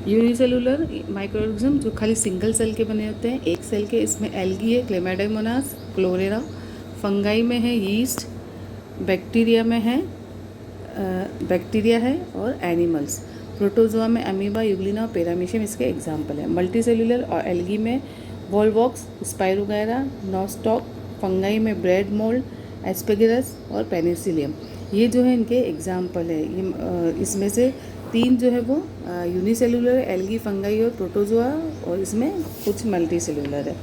Unicellular microorganism जो खाली single cell के बने होते हैं, एक सेल के। इसमें एल्गी है, क्लेमाइडोमोनास, क्लोरेरा। फंगाई में है यीस्ट, बैक्टीरिया में है बैक्टीरिया है और एनिमल्स। प्रोटोजोआ में अमीबा, यूग्लिना और पैरामीशियम इसके एग्जाम्पल है। मल्टीसेलुलर और एल्गी में वोल्वॉक्स, स्पाइरोगायरा, नॉस्टॉक। फंगाई में ब्रेड मोल्ड, एस्पेगिरस और पेनिसिलियम। ये जो है इनके एग्जाम्पल है। ये इसमें से 3 जो है वो यूनिसेलुलर, एल्गी, फंगाई और प्रोटोजोआ, और इसमें कुछ मल्टी सेलुलर है।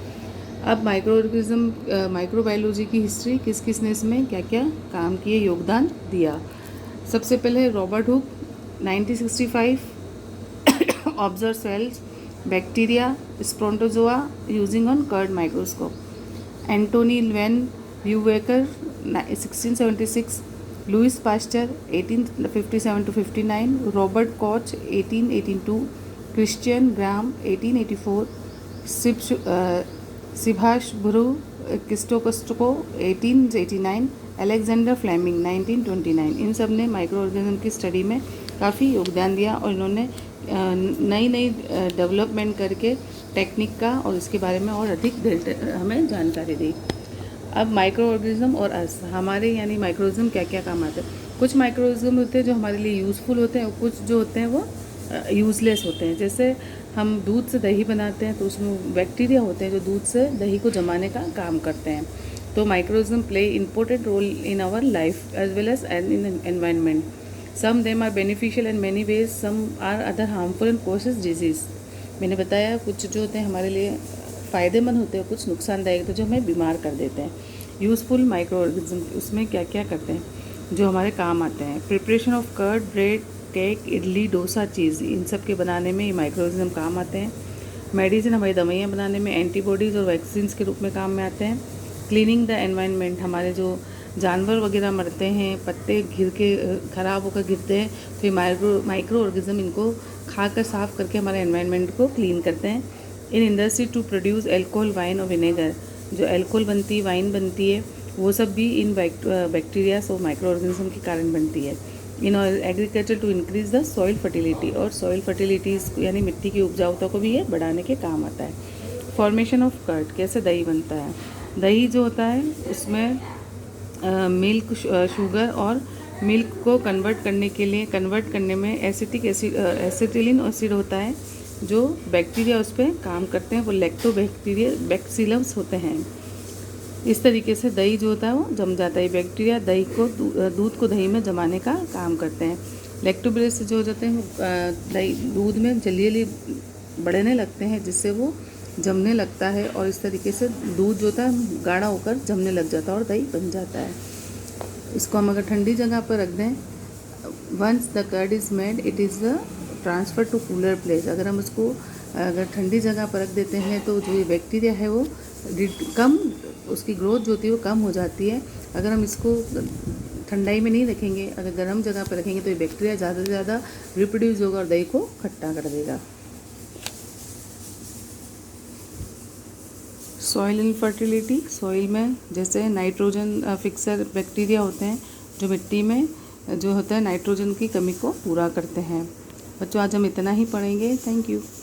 अब माइक्रोऑर्गेनिज्म माइक्रोबायोलॉजी की हिस्ट्री, किस किस ने इसमें क्या क्या काम किए, योगदान दिया। सबसे पहले Robert Hooke 1965 observe cells bacteria protozoa using on curd microscope. Antonie van ल्यूवेकर 1676, Louis Pasteur 1857 to 59, Robert Koch 1882, Christian Gram 1884, सिभाष भरू क्रिस्टोकोस्टको 1889, अलेक्जेंडर फ्लेमिंग 1929। इन सब ने माइक्रो ऑर्गेनिज्म की स्टडी में काफ़ी योगदान दिया और इन्होंने नई नई डेवलपमेंट करके टेक्निक का और इसके बारे में और अधिक हमें जानकारी दी। अब माइक्रो ऑर्गेनिज्म और हमारे यानी माइक्रोऑर्गेनिज्म क्या क्या काम आते हैं। कुछ माइक्रोऑर्गेनिज्म होते हैं जो हमारे लिए यूज़फुल होते हैं और कुछ जो होते हैं वो यूज़लेस होते हैं। जैसे हम दूध से दही बनाते हैं तो उसमें बैक्टीरिया होते हैं जो दूध से दही को जमाने का काम करते हैं। तो microorganism play important role in our life as well as in environment. Some them are beneficial in many ways, some are other harmful and causes disease. मैंने बताया कुछ जो होते हैं हमारे लिए फ़ायदेमंद होते हैं, कुछ नुकसानदायक, तो जो हमें बीमार कर देते हैं। यूज़फुल माइक्रो ऑर्गेनिज्म उसमें क्या क्या करते हैं जो हमारे काम आते हैं। Preparation of curd, bread, cake, idli, dosa, cheese, इन सब के बनाने में ये माइक्रो ऑर्गेनिज्म काम आते हैं। मेडिसिन हमारी दवाइयाँ बनाने में, एंटीबॉडीज़ और वैक्सीन के रूप में काम में आते हैं। क्लीनिंग द एनवायरनमेंट, हमारे जो जानवर वगैरह मरते हैं, पत्ते गिर के ख़राब होकर गिरते हैं, तो ये माइक्रो ऑर्गेनिज्म इनको खाकर साफ़ करके हमारे एनवायरनमेंट को क्लीन करते हैं। In industry to produce alcohol, wine और विनेगर, जो एल्कोहल बनती है, वाइन बनती है, वो सब भी इन बैक्टीरियाज और माइक्रो ऑर्गेनिज्म के कारण बनती है। In agriculture to increase the soil fertility, और सॉइल फर्टिलिटीज़ यानी मिट्टी की उपजाऊता को भी ये बढ़ाने के काम आता है। फॉर्मेशन ऑफ कर्ड, कैसे दही बनता है। दही जो होता है उसमें मिल्क, शुगर और मिल्क को कन्वर्ट करने में एसिटिलिन एसिड होता है जो बैक्टीरिया उस पर काम करते हैं, वो लैक्टोबैक्टीरिया बैक्सीलम्स होते हैं। इस तरीके से दही जो होता है वो जम जाता है। बैक्टीरिया दही को दूध को दही में जमाने का काम करते हैं। लैक्टोबैसिलस जो हो जाते हैं वो दही दूध में जल्दी बढ़ने लगते हैं, जिससे वो जमने लगता है और इस तरीके से दूध जो होता है गाढ़ा होकर जमने लग जाता है और दही बन जाता है। इसको हम अगर ठंडी जगह पर रख दें, once the curd is made it is transfer to cooler place. अगर हम उसको अगर ठंडी जगह पर रख देते हैं तो जो ये बैक्टीरिया है वो कम, उसकी ग्रोथ जो होती है वो कम हो जाती है। अगर हम इसको ठंडाई में नहीं रखेंगे, अगर गर्म जगह पर रखेंगे तो ये बैक्टीरिया ज़्यादा से ज़्यादा रिप्रोड्यूस होगा और दही को खट्टा कर देगा। सॉइल इनफर्टिलिटी, सॉइल में जैसे नाइट्रोजन फिक्सर बैक्टीरिया होते हैं जो मिट्टी में जो होता है नाइट्रोजन की कमी को पूरा करते हैं। बच्चों आज हम इतना ही पढ़ेंगे। Thank you.